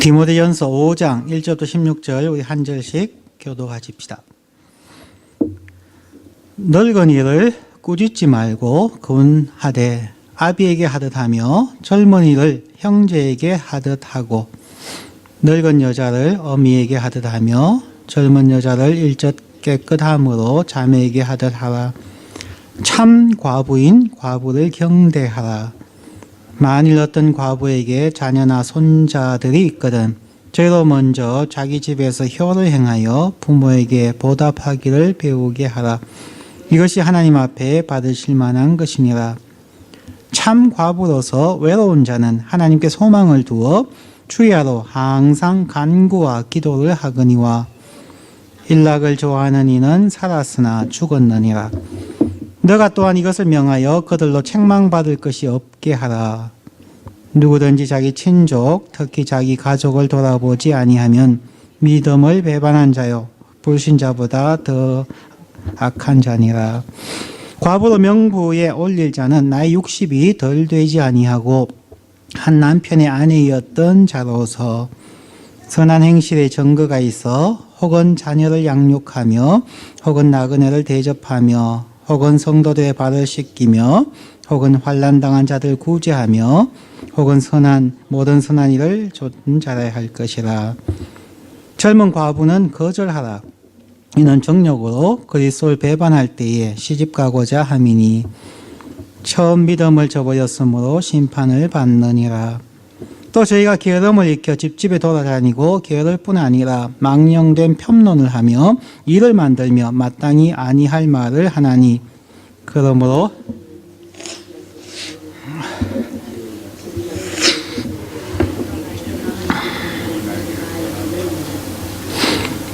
디모데전서 5장 1절부터 16절 우리 한 절씩 교독하십시다. 늙은이를 꾸짖지 말고 권하되 아비에게 하듯 하며 젊은이를 형제에게 하듯 하고 늙은 여자를 어미에게 하듯 하며 젊은 여자를 일젓 깨끗함으로 자매에게 하듯 하라. 참 과부인 과부를 경대하라. 만일 어떤 과부에게 자녀나 손자들이 있거든 저희로 먼저 자기 집에서 효를 행하여 부모에게 보답하기를 배우게 하라. 이것이 하나님 앞에 받으실 만한 것이니라. 참 과부로서 외로운 자는 하나님께 소망을 두어 주야로 항상 간구와 기도를 하거니와 일락을 좋아하는 이는 살았으나 죽었느니라. 너가 또한 이것을 명하여 그들로 책망받을 것이 없게 하라. 누구든지 자기 친족 특히 자기 가족을 돌아보지 아니하면 믿음을 배반한 자요 불신자보다 더 악한 자니라. 과부로 명부에 올릴 자는 나이 60이 덜 되지 아니하고 한 남편의 아내였던 자로서 선한 행실에 증거가 있어 혹은 자녀를 양육하며 혹은 나그네를 대접하며 혹은 성도들의 발을 씻기며 혹은 환난당한 자들 구제하며 혹은 모든 선한 일을 잘해야 할 것이라. 젊은 과부는 거절하라. 이는 정욕으로 그리스도를 배반할 때에 시집가고자 함이니 처음 믿음을 저버렸으므로 심판을 받느니라. 또 저희가 게으름을 익혀 집집에 돌아다니고 게으를 뿐 아니라 망령된 편론을 하며 일을 만들며 마땅히 아니할 말을 하나니 그러므로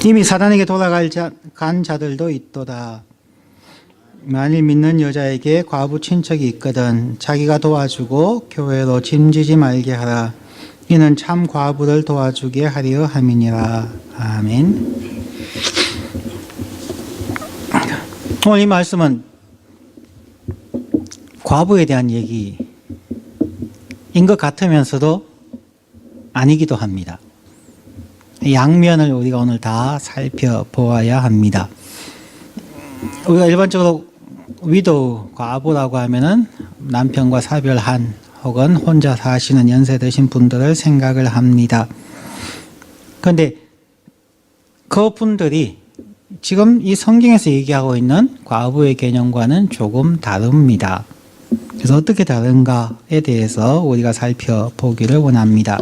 이미 사단에게 돌아간 자들도 있도다. 만일 믿는 여자에게 과부 친척이 있거든 자기가 도와주고 교회로 짐지지 말게 하라. 이는 참 과부를 도와주게 하려 함이니라. 아멘. 오늘 이 말씀은 과부에 대한 얘기인 것 같으면서도 아니기도 합니다. 양면을 우리가 오늘 다 살펴보아야 합니다. 우리가 일반적으로 위도우, 과부라고 하면은 남편과 사별한 혹은 혼자 사시는 연세 드신 분들을 생각을 합니다. 그런데 그분들이 지금 이 성경에서 얘기하고 있는 과부의 개념과는 조금 다릅니다. 그래서 어떻게 다른가에 대해서 우리가 살펴보기를 원합니다.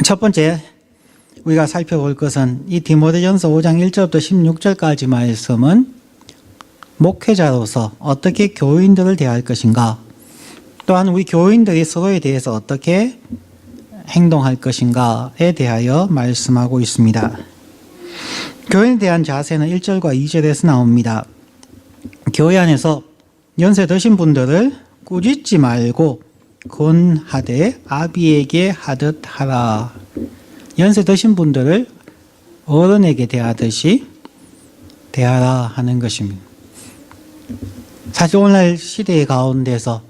첫 번째 우리가 살펴볼 것은 이 디모데전서 5장 1절부터 16절까지 말씀은 목회자로서 어떻게 교인들을 대할 것인가, 또한 우리 교인들이 서로에 대해서 어떻게 행동할 것인가에 대하여 말씀하고 있습니다. 교인에 대한 자세는 1절과 2절에서 나옵니다. 교회 안에서 연세 드신 분들을 꾸짖지 말고 권하되 아비에게 하듯 하라. 연세 드신 분들을 어른에게 대하듯이 대하라 하는 것입니다. 사실 오늘날 시대의 가운데서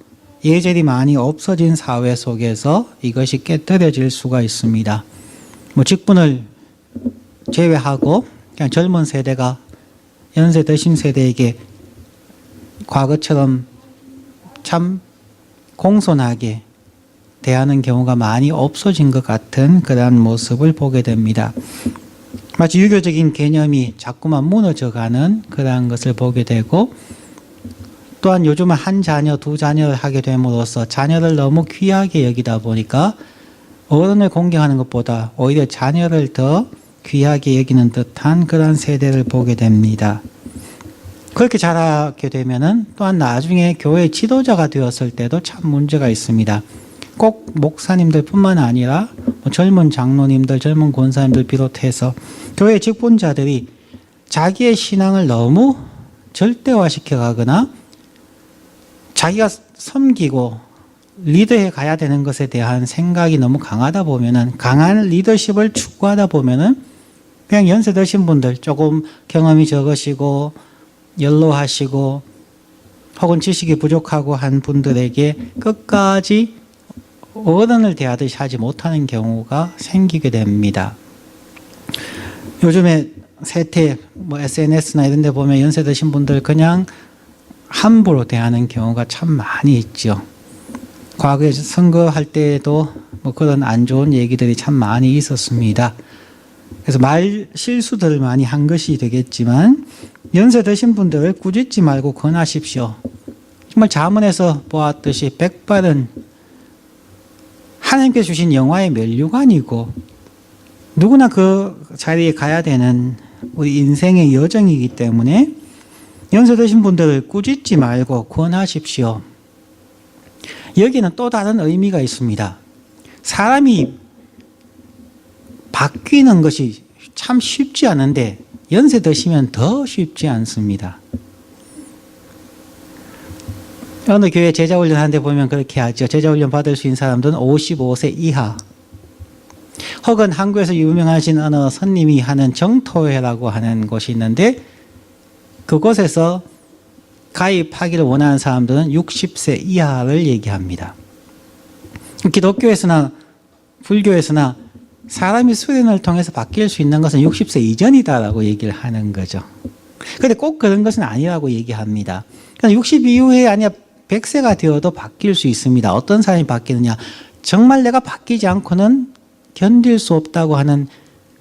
예절이 많이 없어진 사회 속에서 이것이 깨뜨려질 수가 있습니다. 직분을 제외하고 그냥 젊은 세대가 연세 드신 세대에게 과거처럼 참 공손하게 대하는 경우가 많이 없어진 것 같은 그러한 모습을 보게 됩니다. 마치 유교적인 개념이 자꾸만 무너져가는 그러한 것을 보게 되고, 또한 요즘은 한 자녀, 두 자녀를 하게 됨으로써 자녀를 너무 귀하게 여기다 보니까 어른을 공경하는 것보다 오히려 자녀를 더 귀하게 여기는 듯한 그런 세대를 보게 됩니다. 그렇게 자라게 되면은 또한 나중에 교회 지도자가 되었을 때도 참 문제가 있습니다. 꼭 목사님들 뿐만 아니라 젊은 장로님들, 젊은 권사님들 비롯해서 교회 직분자들이 자기의 신앙을 너무 절대화시켜 가거나 자기가 섬기고 리더해 가야 되는 것에 대한 생각이 너무 강하다 보면은, 강한 리더십을 추구하다 보면은 그냥 연세 드신 분들, 조금 경험이 적으시고 연로하시고 혹은 지식이 부족하고 한 분들에게 끝까지 어른을 대하듯이 하지 못하는 경우가 생기게 됩니다. 요즘에 세태, SNS나 이런 데 보면 연세 드신 분들 그냥 함부로 대하는 경우가 참 많이 있죠. 과거에 선거할 때에도 그런 안 좋은 얘기들이 참 많이 있었습니다. 그래서 말 실수들을 많이 한 것이 되겠지만 연세 드신 분들을 꾸짖지 말고 권하십시오. 정말 잠언에서 보았듯이 백발은 하나님께서 주신 영화의 면류관이고 누구나 그 자리에 가야 되는 우리 인생의 여정이기 때문에 연세 드신 분들을 꾸짖지 말고 권하십시오. 여기는 또 다른 의미가 있습니다. 사람이 바뀌는 것이 참 쉽지 않은데 연세 드시면 더 쉽지 않습니다. 어느 교회 제자훈련 하는데 보면 그렇게 하죠. 제자훈련 받을 수 있는 사람들은 55세 이하, 혹은 한국에서 유명하신 어느 선님이 하는 정토회라고 하는 곳이 있는데 그곳에서 가입하기를 원하는 사람들은 60세 이하를 얘기합니다. 기독교에서나 불교에서나 사람이 수련을 통해서 바뀔 수 있는 것은 60세 이전이다라고 얘기를 하는 거죠. 그런데 꼭 그런 것은 아니라고 얘기합니다. 60 이후에 아니야 100세가 되어도 바뀔 수 있습니다. 어떤 사람이 바뀌느냐? 정말 내가 바뀌지 않고는 견딜 수 없다고 하는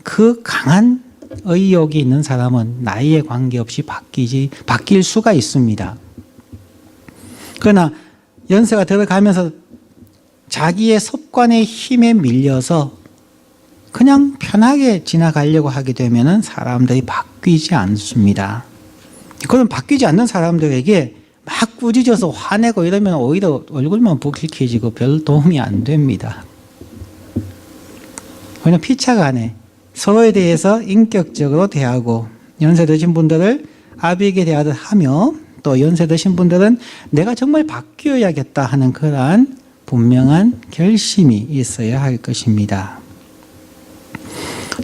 그 강한 의욕이 있는 사람은 나이에 관계없이 바뀔 수가 있습니다. 그러나 연세가 들어가면서 자기의 습관의 힘에 밀려서 그냥 편하게 지나가려고 하게 되면 사람들이 바뀌지 않습니다. 그런 바뀌지 않는 사람들에게 막 꾸짖어서 화내고 이러면 오히려 얼굴만 붉히지고 별 도움이 안 됩니다. 그냥 피차간에 서로에 대해서 인격적으로 대하고 연세 드신 분들을 아비에게 대하듯 하며 또 연세 드신 분들은 내가 정말 바뀌어야겠다 하는 그러한 분명한 결심이 있어야 할 것입니다.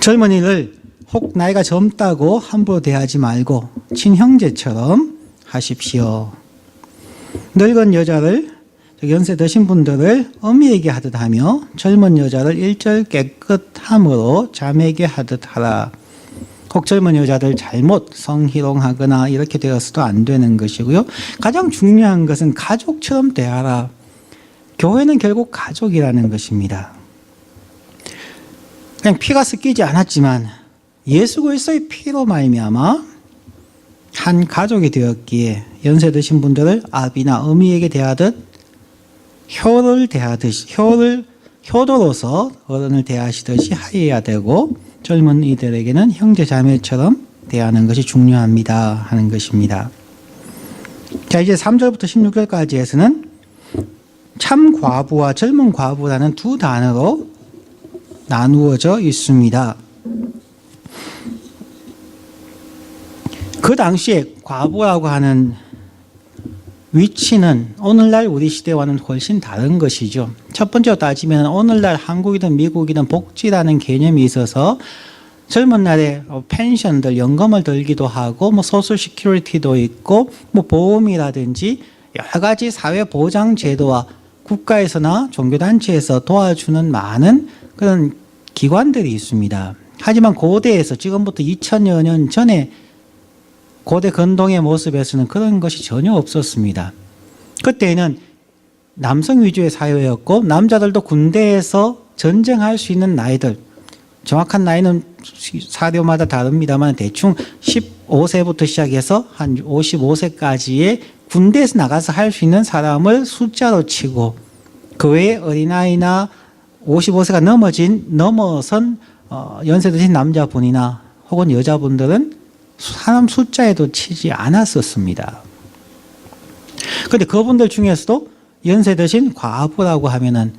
젊은이를 혹 나이가 젊다고 함부로 대하지 말고 친형제처럼 하십시오. 늙은 여자를 연세 드신 분들을 어미에게 하듯 하며 젊은 여자를 일절 깨끗함으로 자매에게 하듯 하라. 혹 젊은 여자들 잘못 성희롱하거나 이렇게 되어서도 안 되는 것이고요. 가장 중요한 것은 가족처럼 대하라. 교회는 결국 가족이라는 것입니다. 그냥 피가 섞이지 않았지만 예수 그리스도의 피로 말미암아 한 가족이 되었기에 연세 드신 분들을 아비나 어미에게 대하듯 효도로서 어른을 대하시듯이 하여야 되고 젊은 이들에게는 형제 자매처럼 대하는 것이 중요합니다 하는 것입니다. 자, 이제 3절부터 16절까지에서는 참 과부와 젊은 과부라는 두 단어로 나누어져 있습니다. 그 당시에 과부라고 하는 위치는 오늘날 우리 시대와는 훨씬 다른 것이죠. 첫 번째로 따지면 오늘날 한국이든 미국이든 복지라는 개념이 있어서 젊은 날에 펜션들, 연금을 들기도 하고 소셜 시큐리티도 있고 보험이라든지 여러 가지 사회 보장 제도와 국가에서나 종교단체에서 도와주는 많은 그런 기관들이 있습니다. 하지만 고대에서 지금부터 2000여 년 전에 고대 근동의 모습에서는 그런 것이 전혀 없었습니다. 그때는 남성 위주의 사회였고 남자들도 군대에서 전쟁할 수 있는 나이들, 정확한 나이는 사료마다 다릅니다만 대충 15세부터 시작해서 한 55세까지의 군대에서 나가서 할 수 있는 사람을 숫자로 치고 그 외에 어린아이나 55세가 넘어선 연세 드신 남자분이나 혹은 여자분들은 사람 숫자에도 치지 않았었습니다. 그런데 그분들 중에서도 연세 드신 과부라고 하면은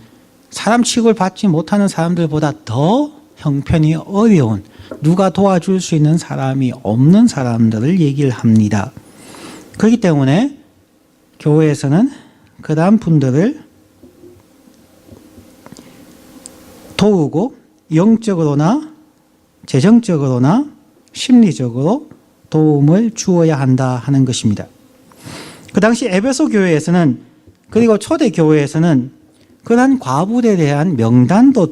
사람 취급을 받지 못하는 사람들보다 더 형편이 어려운, 누가 도와줄 수 있는 사람이 없는 사람들을 얘기를 합니다. 그렇기 때문에 교회에서는 그다음 분들을 도우고 영적으로나 재정적으로나 심리적으로 도움을 주어야 한다 하는 것입니다. 그 당시 에베소 교회에서는 그리고 초대 교회에서는 그러한 과부들에 대한 명단도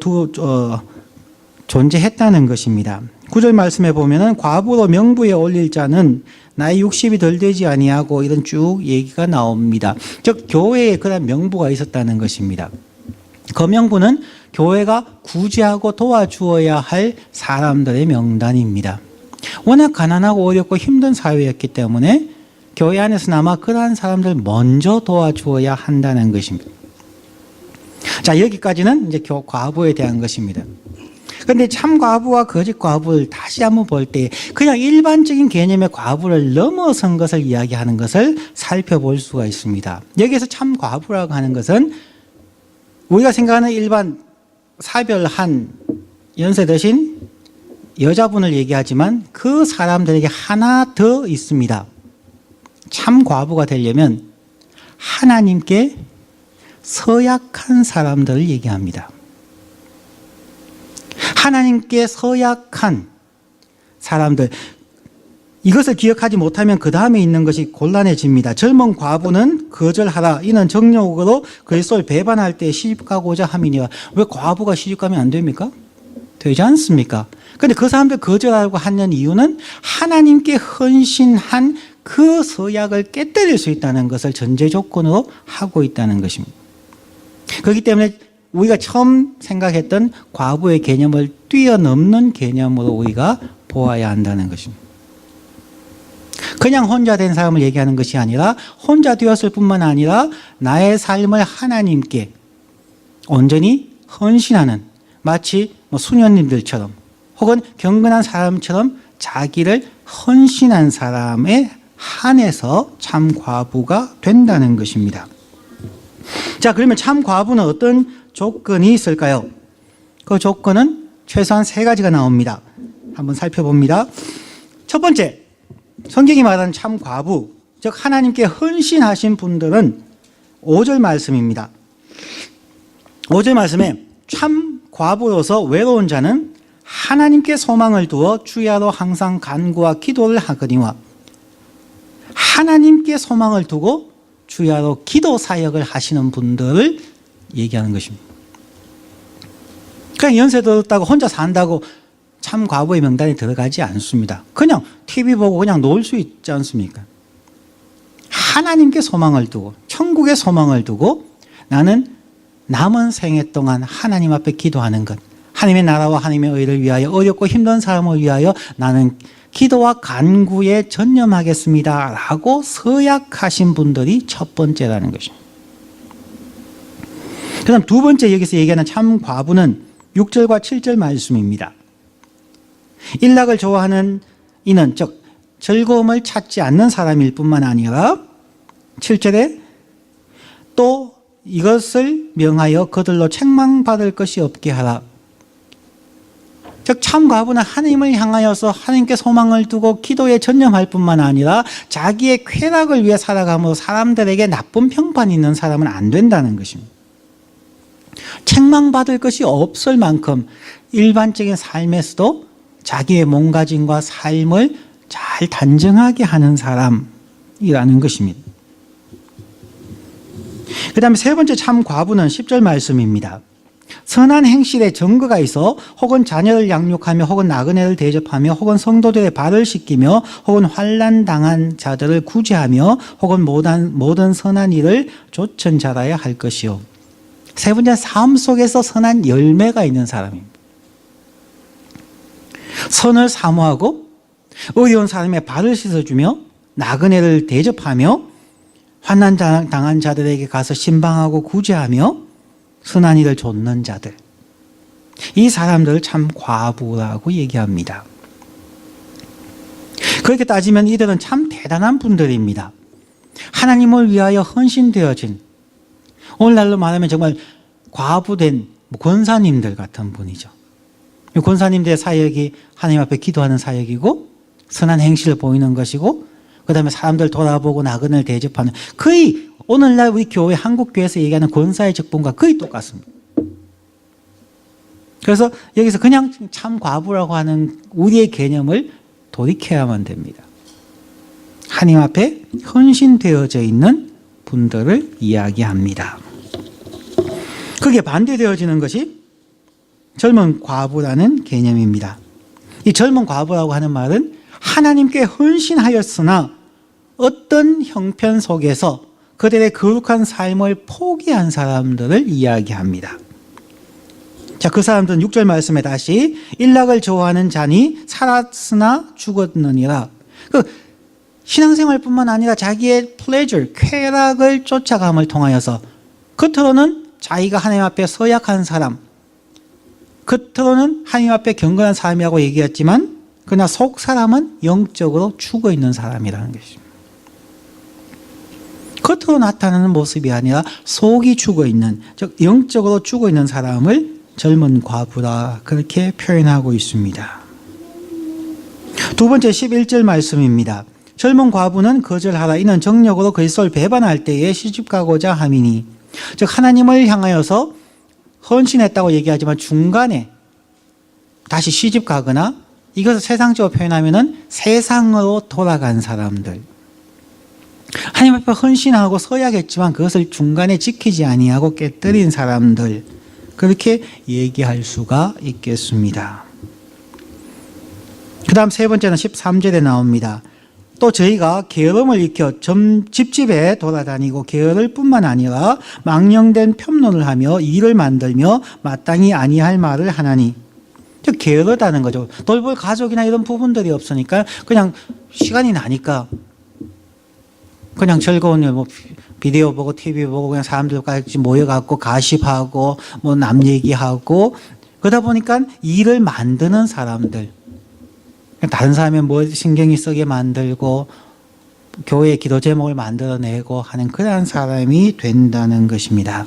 존재했다는 것입니다. 9절 말씀에 보면은 과부로 명부에 올릴 자는 나이 60이 덜 되지 아니하고 이런 쭉 얘기가 나옵니다. 즉 교회에 그런 명부가 있었다는 것입니다. 그 명부는 교회가 구제하고 도와주어야 할 사람들의 명단입니다. 워낙 가난하고 어렵고 힘든 사회였기 때문에 교회 안에서나마 그러한 사람들 먼저 도와주어야 한다는 것입니다. 자, 여기까지는 이제 과부에 대한 것입니다. 그런데 참 과부와 거짓 과부를 다시 한번 볼 때 그냥 일반적인 개념의 과부를 넘어선 것을 이야기하는 것을 살펴볼 수가 있습니다. 여기에서 참 과부라고 하는 것은 우리가 생각하는 일반 사별한 연세 드신 여자분을 얘기하지만 그 사람들에게 하나 더 있습니다. 참 과부가 되려면 하나님께 서약한 사람들을 얘기합니다. 하나님께 서약한 사람들, 이것을 기억하지 못하면 그 다음에 있는 것이 곤란해집니다. 젊은 과부는 거절하라. 이는 정욕으로 그리스도를 배반할 때 시집가고자 함이니와. 왜 과부가 시집가면 안 됩니까? 되지 않습니까? 그런데 그 사람들 거절하고 하는 이유는 하나님께 헌신한 그 서약을 깨뜨릴 수 있다는 것을 전제 조건으로 하고 있다는 것입니다. 그렇기 때문에 우리가 처음 생각했던 과부의 개념을 뛰어넘는 개념으로 우리가 보아야 한다는 것입니다. 그냥 혼자 된 사람을 얘기하는 것이 아니라 혼자 되었을 뿐만 아니라 나의 삶을 하나님께 온전히 헌신하는, 마치 수녀님들처럼 혹은 경건한 사람처럼 자기를 헌신한 사람에 한해서 참 과부가 된다는 것입니다. 자, 그러면 참 과부는 어떤 조건이 있을까요? 그 조건은 최소한 3가지가 나옵니다. 한번 살펴봅니다. 첫 번째, 성경이 말하는 참 과부, 즉 하나님께 헌신하신 분들은 5절 말씀입니다. 5절 말씀에 참 과부로서 외로운 자는 하나님께 소망을 두어 주야로 항상 간구와 기도를 하거니와. 하나님께 소망을 두고 주야로 기도 사역을 하시는 분들을 얘기하는 것입니다. 그냥 연세 들었다고 혼자 산다고 참 과부의 명단에 들어가지 않습니다. 그냥 TV 보고 그냥 놀 수 있지 않습니까? 하나님께 소망을 두고 천국에 소망을 두고 나는 남은 생애 동안 하나님 앞에 기도하는 것, 하나님의 나라와 하나님의 의를 위하여, 어렵고 힘든 사람을 위하여 나는 기도와 간구에 전념하겠습니다 라고 서약하신 분들이 첫 번째라는 것입니다. 그 다음 두 번째, 여기서 얘기하는 참 과부는 6절과 7절 말씀입니다. 일락을 좋아하는 이는, 즉 즐거움을 찾지 않는 사람일 뿐만 아니라 7절에 또 이것을 명하여 그들로 책망받을 것이 없게 하라. 즉 참 과부는 하나님을 향하여서 하나님께 소망을 두고 기도에 전념할 뿐만 아니라 자기의 쾌락을 위해 살아감으로 사람들에게 나쁜 평판이 있는 사람은 안 된다는 것입니다. 책망받을 것이 없을 만큼 일반적인 삶에서도 자기의 몸가짐과 삶을 잘 단정하게 하는 사람이라는 것입니다. 그 다음에 세 번째 참 과부는 10절 말씀입니다. 선한 행실에 증거가 있어 혹은 자녀를 양육하며 혹은 나그네를 대접하며 혹은 성도들의 발을 씻기며 혹은 환난 당한 자들을 구제하며 혹은 모든 선한 일을 조천 잘하여 할 것이요. 세 번째, 삶 속에서 선한 열매가 있는 사람입니다. 선을 사모하고 어려운 사람의 발을 씻어주며 나그네를 대접하며 환난 당한 자들에게 가서 신방하고 구제하며 선한 일을 좇는 자들, 이 사람들을 참 과부라고 얘기합니다. 그렇게 따지면 이들은 참 대단한 분들입니다. 하나님을 위하여 헌신되어진, 오늘날로 말하면 정말 과부된 권사님들 같은 분이죠. 권사님들의 사역이 하나님 앞에 기도하는 사역이고 선한 행실을 보이는 것이고 그 다음에 사람들 돌아보고 나그네를 대접하는, 거의 오늘날 우리 교회, 한국교회에서 얘기하는 권사의 직분과 거의 똑같습니다. 그래서 여기서 그냥 참 과부라고 하는 우리의 개념을 돌이켜야만 됩니다. 하나님 앞에 헌신되어져 있는 분들을 이야기합니다. 그게 반대되어지는 것이 젊은 과부라는 개념입니다. 이 젊은 과부라고 하는 말은 하나님께 헌신하였으나 어떤 형편 속에서 그들의 거룩한 삶을 포기한 사람들을 이야기합니다. 자, 그 사람들은 6절 말씀에 다시 일락을 좋아하는 자니 살았으나 죽었느니라. 그 신앙생활뿐만 아니라 자기의 pleasure, 쾌락을 쫓아감을 통하여서 겉으로는 자기가 하나님 앞에 서약한 사람, 겉으로는 하나님 앞에 경건한 사람이라고 얘기했지만 그러나 속 사람은 영적으로 죽어 있는 사람이라는 것입니다. 겉으로 나타나는 모습이 아니라 속이 죽어 있는, 즉 영적으로 죽어 있는 사람을 젊은 과부라 그렇게 표현하고 있습니다. 두 번째 11절 말씀입니다. 젊은 과부는 거절하라. 이는 정력으로 그리스도를 배반할 때에 시집가고자 함이니. 즉 하나님을 향하여서 헌신했다고 얘기하지만 중간에 다시 시집가거나 이것을 세상적으로 표현하면 세상으로 돌아간 사람들, 하나님 앞에 헌신하고 서야겠지만 그것을 중간에 지키지 아니하고 깨뜨린 사람들, 그렇게 얘기할 수가 있겠습니다. 그 다음 세 번째는 13절에 나옵니다. 또 저희가 게으름을 익혀 집집에 돌아다니고 게으를 뿐만 아니라 망령된 편론을 하며 일을 만들며 마땅히 아니할 말을 하나니. 즉 게으르다는 거죠. 돌볼 가족이나 이런 부분들이 없으니까 그냥 시간이 나니까 그냥 즐거운 뭐 비디오 보고 TV 보고 그냥 사람들까지 모여갖고 가십하고 뭐 남 얘기하고 그러다 보니까 일을 만드는 사람들, 다른 사람의 뭐 신경이 쓰게 만들고 교회 기도 제목을 만들어내고 하는 그러한 사람이 된다는 것입니다.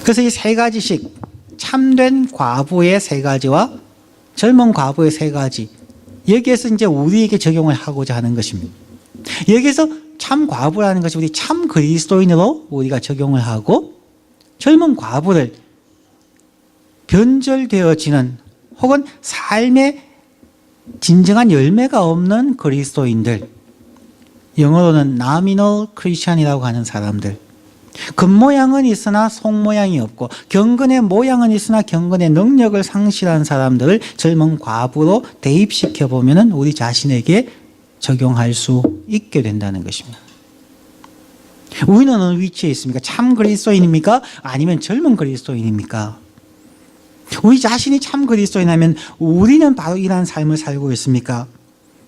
그래서 이 세 가지씩 참된 과부의 세 가지와 젊은 과부의 세 가지, 여기에서 이제 우리에게 적용을 하고자 하는 것입니다. 여기서 참 과부라는 것이 우리 참 그리스도인으로 우리가 적용을 하고 젊은 과부를 변절되어지는 혹은 삶의 진정한 열매가 없는 그리스도인들, 영어로는 nominal Christian이라고 하는 사람들, 겉모양은 있으나 속모양이 없고 경건의 모양은 있으나 경건의 능력을 상실한 사람들을 젊은 과부로 대입시켜보면 우리 자신에게 적용할 수 있게 된다는 것입니다. 우리는 어느 위치에 있습니까? 참 그리스도인입니까? 아니면 젊은 그리스도인입니까? 우리 자신이 참 그리스도인이라면 우리는 바로 이러한 삶을 살고 있습니까?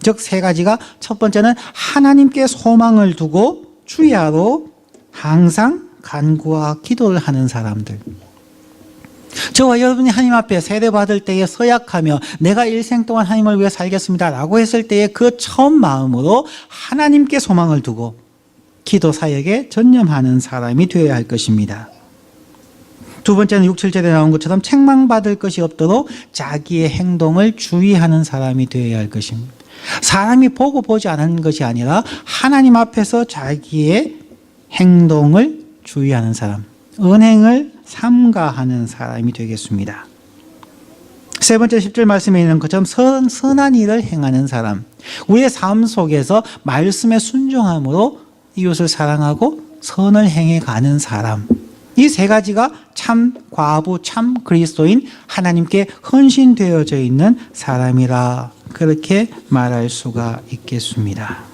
즉 세 가지가, 첫 번째는 하나님께 소망을 두고 주야로 항상 간구와 기도를 하는 사람들. 저와 여러분이 하나님 앞에 세례받을 때에 서약하며 내가 일생 동안 하나님을 위해 살겠습니다 라고 했을 때에 그 처음 마음으로 하나님께 소망을 두고 기도 사역에 전념하는 사람이 되어야 할 것입니다. 두 번째는 6, 7절에 나온 것처럼 책망받을 것이 없도록 자기의 행동을 주의하는 사람이 되어야 할 것입니다. 사람이 보고 보지 않은 것이 아니라 하나님 앞에서 자기의 행동을 주의하는 사람, 은행을 삼가하는 사람이 되겠습니다. 세 번째 10절 말씀에 있는 것처럼 선한 일을 행하는 사람, 우리의 삶 속에서 말씀에 순종함으로 이웃을 사랑하고 선을 행해가는 사람, 이 세 가지가 참 과부, 참 그리스도인, 하나님께 헌신되어져 있는 사람이라 그렇게 말할 수가 있겠습니다.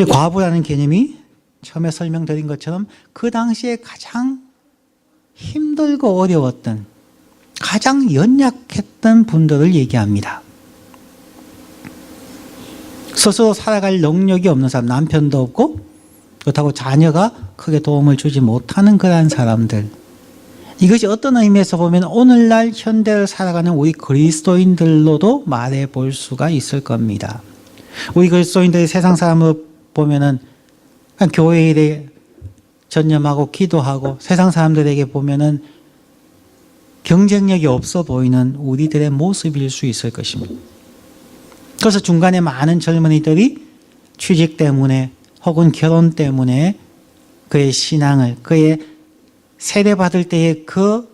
과부라는 개념이 처음에 설명드린 것처럼 그 당시에 가장 힘들고 어려웠던, 가장 연약했던 분들을 얘기합니다. 스스로 살아갈 능력이 없는 사람, 남편도 없고 그렇다고 자녀가 크게 도움을 주지 못하는 그러한 사람들, 이것이 어떤 의미에서 보면 오늘날 현대를 살아가는 우리 그리스도인들로도 말해 볼 수가 있을 겁니다. 우리 그리스도인들이 세상 사람으로 보면은 그냥 교회 일에 전념하고 기도하고 세상 사람들에게 보면은 경쟁력이 없어 보이는 우리들의 모습일 수 있을 것입니다. 그래서 중간에 많은 젊은이들이 취직 때문에 혹은 결혼 때문에 그의 신앙을, 그의 세례받을 때의 그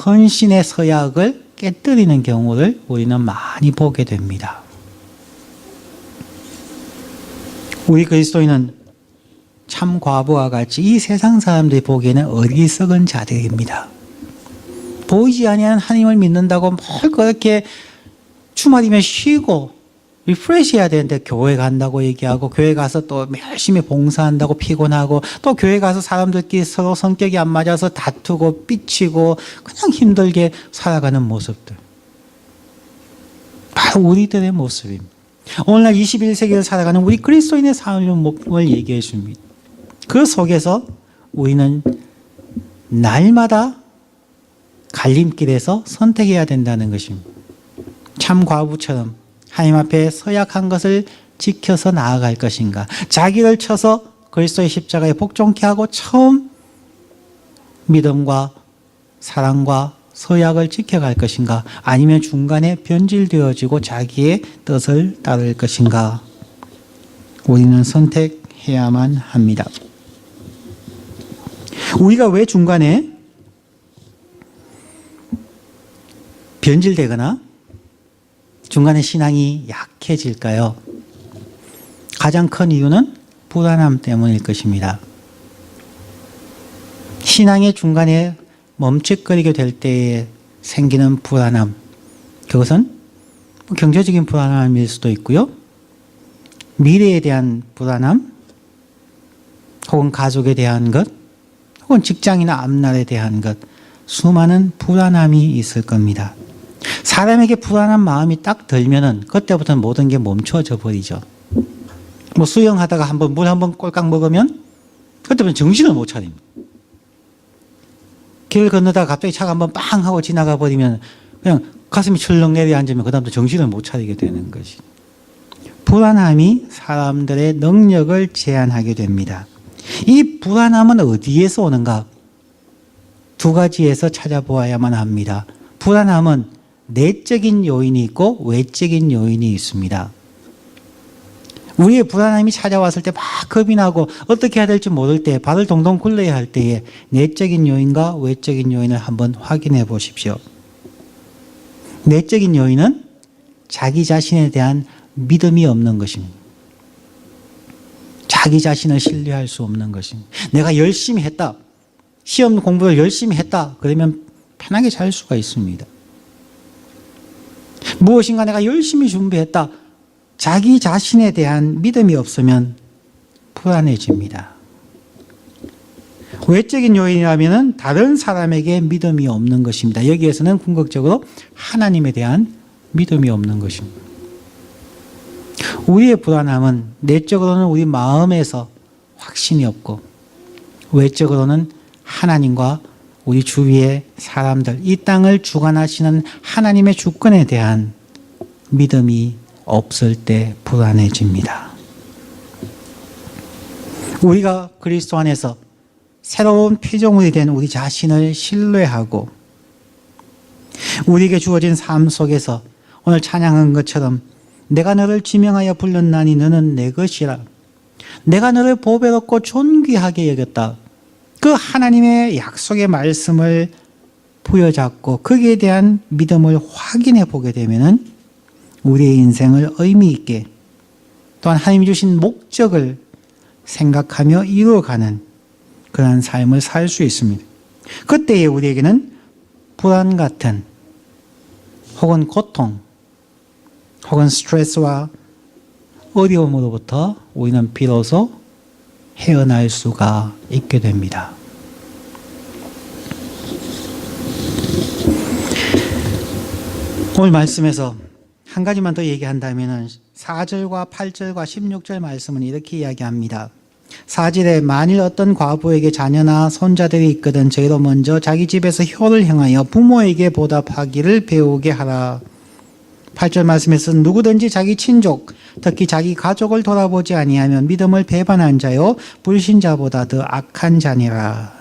헌신의 서약을 깨뜨리는 경우를 우리는 많이 보게 됩니다. 우리 그리스도인은 참 과부와 같이 이 세상 사람들이 보기에는 어리석은 자들입니다. 보이지 아니하는 하나님을 믿는다고 뭘 그렇게 주말이면 쉬고 리프레시 해야 되는데 교회 간다고 얘기하고 교회 가서 또 열심히 봉사한다고 피곤하고 또 교회 가서 사람들끼리 서로 성격이 안 맞아서 다투고 삐치고 그냥 힘들게 살아가는 모습들. 바로 우리들의 모습입니다. 오늘날 21세기를 살아가는 우리 그리스도인의 삶을 얘기해 줍니다. 그 속에서 우리는 날마다 갈림길에서 선택해야 된다는 것입니다. 참 과부처럼 하나님 앞에 서약한 것을 지켜서 나아갈 것인가, 자기를 쳐서 그리스도의 십자가에 복종케 하고 처음 믿음과 사랑과 서약을 지켜갈 것인가, 아니면 중간에 변질되어지고 자기의 뜻을 따를 것인가. 우리는 선택해야만 합니다. 우리가 왜 중간에 변질되거나 중간에 신앙이 약해질까요? 가장 큰 이유는 불안함 때문일 것입니다. 신앙의 중간에 멈칫거리게 될 때에 생기는 불안함, 그것은 경제적인 불안함일 수도 있고요, 미래에 대한 불안함, 혹은 가족에 대한 것, 혹은 직장이나 앞날에 대한 것, 수많은 불안함이 있을 겁니다. 사람에게 불안한 마음이 딱 들면은 그때부터는 모든 게 멈춰져 버리죠. 수영하다가 한번 물 한번 꼴깍 먹으면 그때부터 정신을 못 차립니다. 길 건너다가 갑자기 차가 한번 빵 하고 지나가 버리면 그냥 가슴이 철렁 내려앉으면 그 다음부터 정신을 못 차리게 되는 것이. 불안함이 사람들의 능력을 제한하게 됩니다. 이 불안함은 어디에서 오는가? 두 가지에서 찾아보아야만 합니다. 불안함은 내적인 요인이 있고 외적인 요인이 있습니다. 우리의 불안함이 찾아왔을 때 막 겁이 나고 어떻게 해야 될지 모를 때, 발을 동동 굴러야 할 때에 내적인 요인과 외적인 요인을 한번 확인해 보십시오. 내적인 요인은 자기 자신에 대한 믿음이 없는 것입니다. 자기 자신을 신뢰할 수 없는 것입니다. 내가 열심히 했다, 시험 공부를 열심히 했다, 그러면 편하게 잘 수가 있습니다. 무엇인가 내가 열심히 준비했다, 자기 자신에 대한 믿음이 없으면 불안해집니다. 외적인 요인이라면 다른 사람에게 믿음이 없는 것입니다. 여기에서는 궁극적으로 하나님에 대한 믿음이 없는 것입니다. 우리의 불안함은 내적으로는 우리 마음에서 확신이 없고, 외적으로는 하나님과 우리 주위의 사람들, 이 땅을 주관하시는 하나님의 주권에 대한 믿음이 없을 때 불안해집니다. 우리가 그리스도 안에서 새로운 피조물이 된 우리 자신을 신뢰하고 우리에게 주어진 삶 속에서 오늘 찬양한 것처럼 내가 너를 지명하여 불렀나니 너는 내 것이라, 내가 너를 보배롭고 존귀하게 여겼다, 그 하나님의 약속의 말씀을 부여잡고 거기에 대한 믿음을 확인해 보게 되면은 우리의 인생을 의미 있게, 또한 하나님이 주신 목적을 생각하며 이루어가는 그러한 삶을 살 수 있습니다. 그때에 우리에게는 불안 같은 혹은 고통 혹은 스트레스와 어려움으로부터 우리는 비로소 헤어날 수가 있게 됩니다. 오늘 말씀에서 한 가지만 더 얘기한다면 4절과 8절과 16절 말씀은 이렇게 이야기합니다. 4절에 만일 어떤 과부에게 자녀나 손자들이 있거든 저희로 먼저 자기 집에서 효를 행하여 부모에게 보답하기를 배우게 하라. 8절 말씀에서 누구든지 자기 친족, 특히 자기 가족을 돌아보지 아니하면 믿음을 배반한 자요 불신자보다 더 악한 자니라.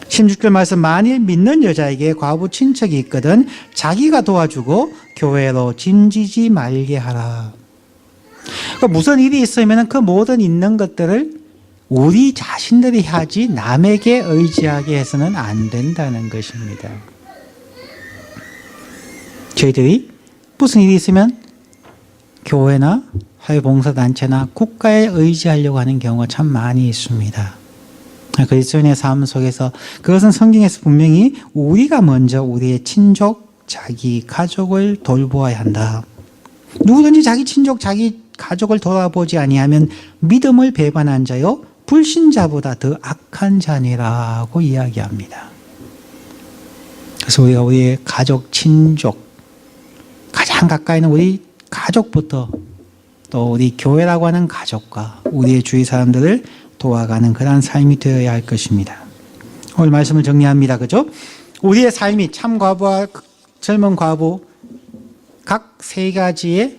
16절 말씀, 만일 믿는 여자에게 과부 친척이 있거든 자기가 도와주고 교회로 짐지지 말게 하라. 그러니까 무슨 일이 있으면 그 모든 있는 것들을 우리 자신들이 하지 남에게 의지하게 해서는 안 된다는 것입니다. 저희들이 무슨 일이 있으면 교회나 사회봉사단체나 국가에 의지하려고 하는 경우가 참 많이 있습니다. 그리스도인의 삶 속에서 그것은 성경에서 분명히 우리가 먼저 우리의 친족, 자기 가족을 돌보아야 한다. 누구든지 자기 친족, 자기 가족을 돌아보지 아니하면 믿음을 배반한 자요 불신자보다 더 악한 자니라고 이야기합니다. 그래서 우리가 우리의 가족, 친족, 가장 가까이 있는 우리 가족부터 또 우리 교회라고 하는 가족과 우리의 주위 사람들을 도와가는 그러한 삶이 되어야 할 것입니다. 오늘 말씀을 정리합니다. 그죠? 우리의 삶이 참 과부와 젊은 과부 각 세 가지의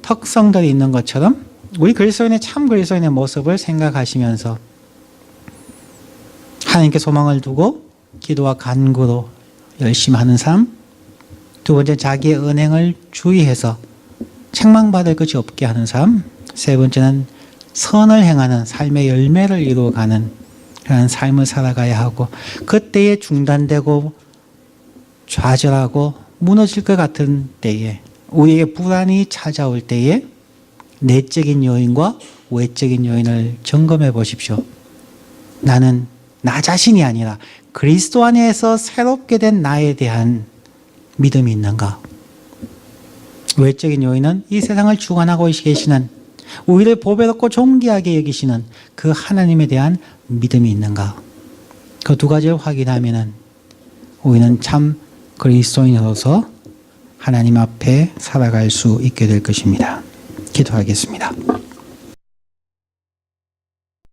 특성들이 있는 것처럼 우리 그리스도인의 참 그리스도인의 모습을 생각하시면서 하나님께 소망을 두고 기도와 간구로 열심히 하는 삶, 두 번째 자기의 언행을 주의해서 책망받을 것이 없게 하는 삶, 세 번째는 선을 행하는 삶의 열매를 이루어가는 그런 삶을 살아가야 하고 그때에 중단되고 좌절하고 무너질 것 같은 때에 우리에게 불안이 찾아올 때에 내적인 요인과 외적인 요인을 점검해 보십시오. 나는 나 자신이 아니라 그리스도 안에서 새롭게 된 나에 대한 믿음이 있는가? 외적인 요인은 이 세상을 주관하고 계시는 우리를 보배롭고 존귀하게 여기시는 그 하나님에 대한 믿음이 있는가? 그 두 가지를 확인하면은 우리는 참 그리스도인으로서 하나님 앞에 살아갈 수 있게 될 것입니다. 기도하겠습니다.